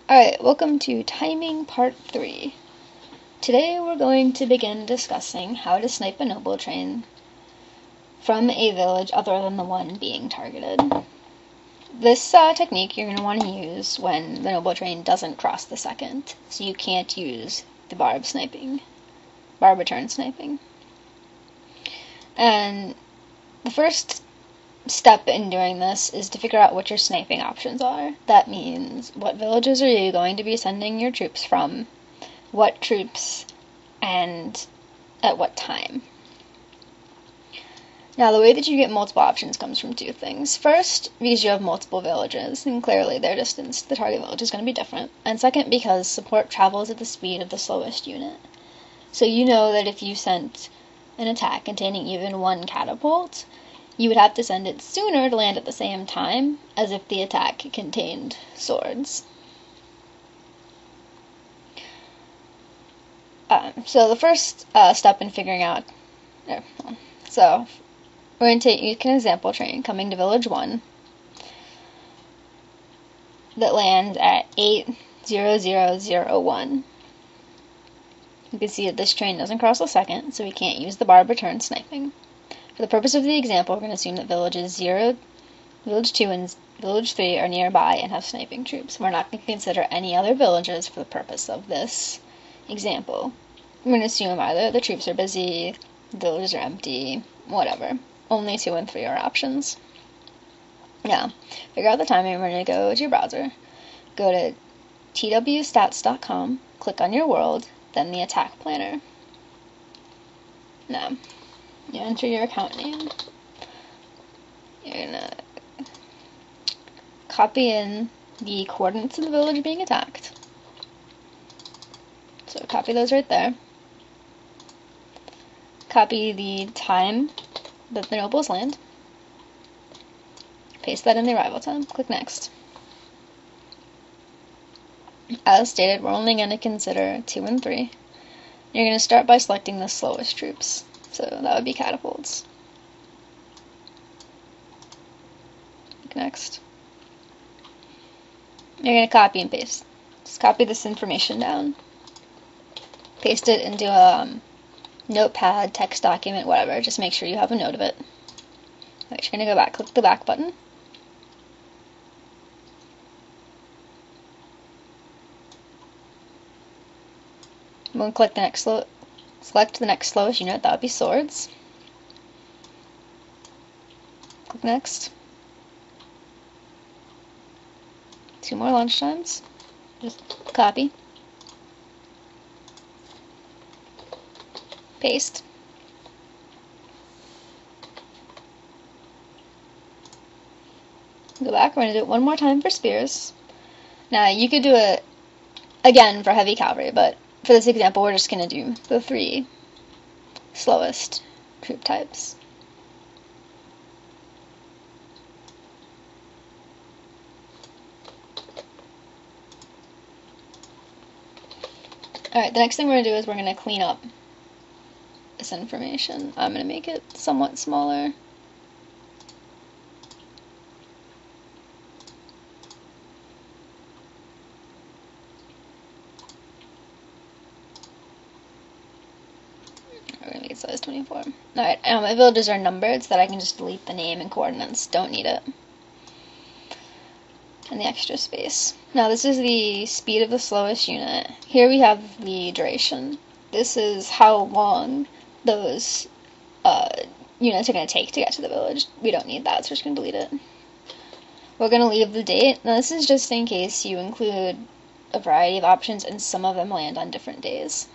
Alright, welcome to Timing Part 3. Today we're going to begin discussing how to snipe a noble train from a village other than the one being targeted. This technique you're going to want to use when the noble train doesn't cross the second, so you can't use the bar return sniping. And the first step in doing this is to figure out what your sniping options are. That means, what villages are you going to be sending your troops from, what troops, and at what time. Now, the way that you get multiple options comes from two things. First, because you have multiple villages, and clearly their distance to the target village is going to be different. And second, because support travels at the speed of the slowest unit. So you know that if you sent an attack containing even one catapult, you would have to send it sooner to land at the same time as if the attack contained swords. So the first step in figuring out... So we're going to take an example train coming to Village 1 that lands at 8:00:01. You can see that this train doesn't cross the second, so we can't use the bar return sniping. For the purpose of the example, we're going to assume that Villages 0, Village 2, and Village 3 are nearby and have sniping troops. We're not going to consider any other villages for the purpose of this example. We're going to assume either the troops are busy, the villages are empty, whatever. Only 2 and 3 are options. Now, figure out the timing. We're going to go to your browser, go to twstats.com, click on your world, then the attack planner. Now, you enter your account name. You're gonna copy in the coordinates of the village being attacked. So copy those right there. Copy the time that the nobles land. Paste that in the arrival time. Click next. As stated, we're only going to consider 2 and 3. You're going to start by selecting the slowest troops. So that would be catapults. Next. You're going to copy and paste. Just copy this information down. Paste it into a notepad, text document, whatever. Just make sure you have a note of it. Alright, you're going to go back. Click the back button. I'm going to click the next select the next slowest unit, that would be swords. Click next. 2 more launch times. Just copy. Paste. Go back, we're going to do it one more time for spears. Now, you could do it again for heavy cavalry, but for this example, we're just going to do the 3 slowest troop types. Alright, the next thing we're going to do is we're going to clean up this information. I'm going to make it somewhat smaller. We're going to make it size 24. Alright, my villages are numbered so that I can just delete the name and coordinates. Don't need it. And the extra space. Now this is the speed of the slowest unit. Here we have the duration. This is how long those units are going to take to get to the village. We don't need that, so we're just going to delete it. We're going to leave the date. Now this is just in case you include a variety of options and some of them land on different days.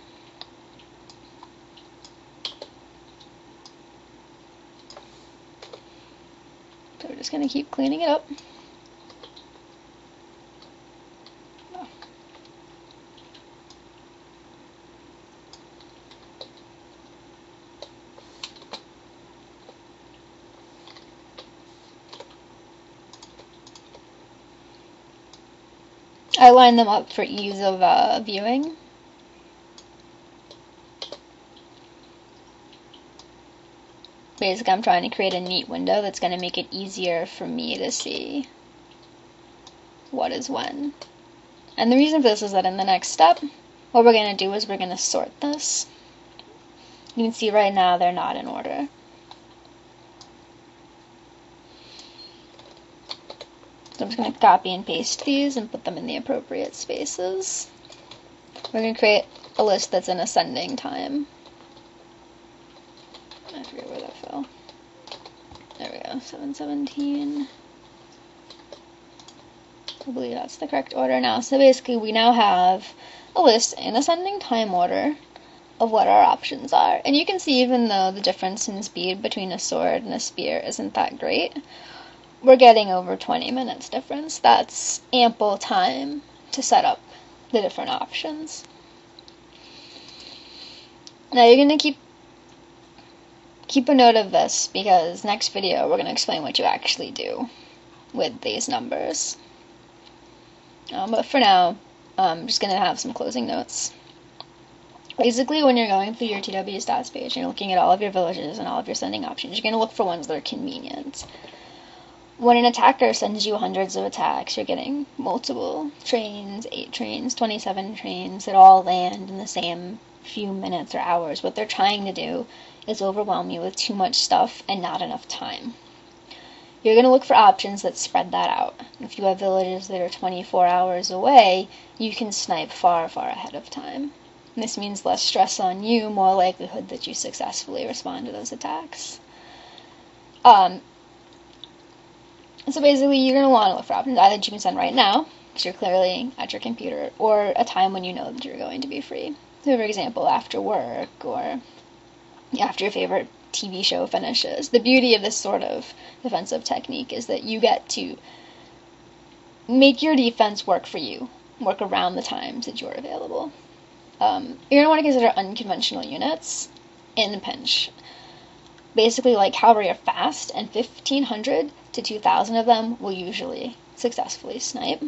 So we're just going to keep cleaning it up. I line them up for ease of viewing. Basically, I'm trying to create a neat window that's going to make it easier for me to see what is when. And the reason for this is that in the next step, what we're going to do is we're going to sort this. You can see right now they're not in order. So I'm just going to copy and paste these and put them in the appropriate spaces. We're going to create a list that's in ascending time. I forget where that fell. There we go, 717. I believe that's the correct order now. So basically we now have a list in ascending time order of what our options are. And you can see even though the difference in speed between a sword and a spear isn't that great, we're getting over 20 minutes difference. That's ample time to set up the different options. Now you're going to keep a note of this because next video we're going to explain what you actually do with these numbers. But for now, I'm just going to have some closing notes. Basically, when you're going through your TW stats page and you're looking at all of your villages and all of your sending options, you're going to look for ones that are convenient. When an attacker sends you hundreds of attacks, you're getting multiple trains, 8 trains, 27 trains that all land in the same few minutes or hours. What they're trying to do is overwhelm you with too much stuff and not enough time. You're going to look for options that spread that out. If you have villages that are 24 hours away, you can snipe far, far ahead of time. And this means less stress on you, more likelihood that you successfully respond to those attacks. So basically, you're going to want to look for options either that you can send right now, because you're clearly at your computer, or a time when you know that you're going to be free. So for example, after work, or after your favorite TV show finishes. The beauty of this sort of defensive technique is that you get to make your defense work for you, work around the times that you're available. You're going to want to consider unconventional units in a pinch. Basically, like cavalry are fast, and 1,500 to 2,000 of them will usually successfully snipe.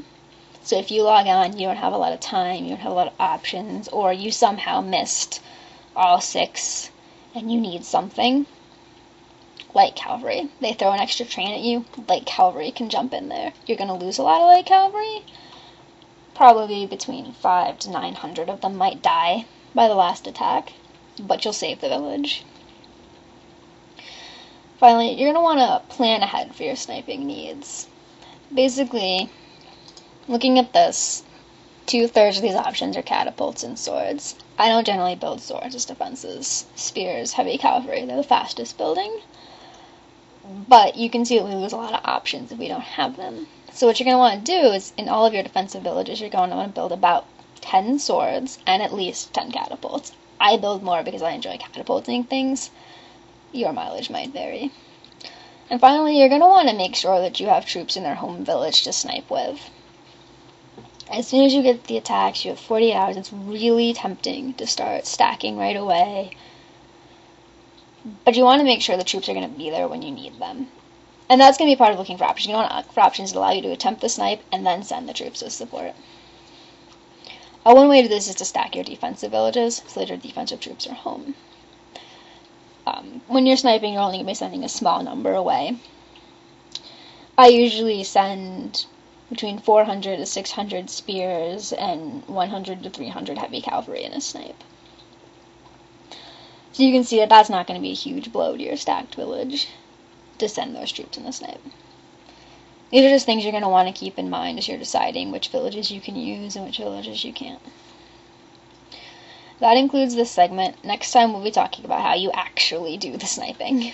So if you log on, you don't have a lot of time, you don't have a lot of options, or you somehow missed all 6 and you need something, light cavalry. They throw an extra train at you, light cavalry can jump in there. You're going to lose a lot of light cavalry. Probably between 500 to 900 of them might die by the last attack, but you'll save the village. Finally, you're going to want to plan ahead for your sniping needs. Basically, looking at this, 2/3 of these options are catapults and swords. I don't generally build swords as defenses. Spears, heavy cavalry, they're the fastest building. But you can see that we lose a lot of options if we don't have them. So what you're going to want to do is, in all of your defensive villages, you're going to want to build about 10 swords and at least 10 catapults. I build more because I enjoy catapulting things. Your mileage might vary. And finally, you're going to want to make sure that you have troops in their home village to snipe with. As soon as you get the attacks, you have 48 hours, it's really tempting to start stacking right away. But you want to make sure the troops are going to be there when you need them. And that's going to be part of looking for options. You want to look for options that allow you to attempt the snipe and then send the troops with support. One way to do this is to stack your defensive villages so that your defensive troops are home. When you're sniping, you're only going to be sending a small number away. I usually send between 400 to 600 spears and 100 to 300 heavy cavalry in a snipe. So you can see that that's not going to be a huge blow to your stacked village to send those troops in the snipe. These are just things you're going to want to keep in mind as you're deciding which villages you can use and which villages you can't. That includes this segment. Next time we'll be talking about how you actually do the sniping.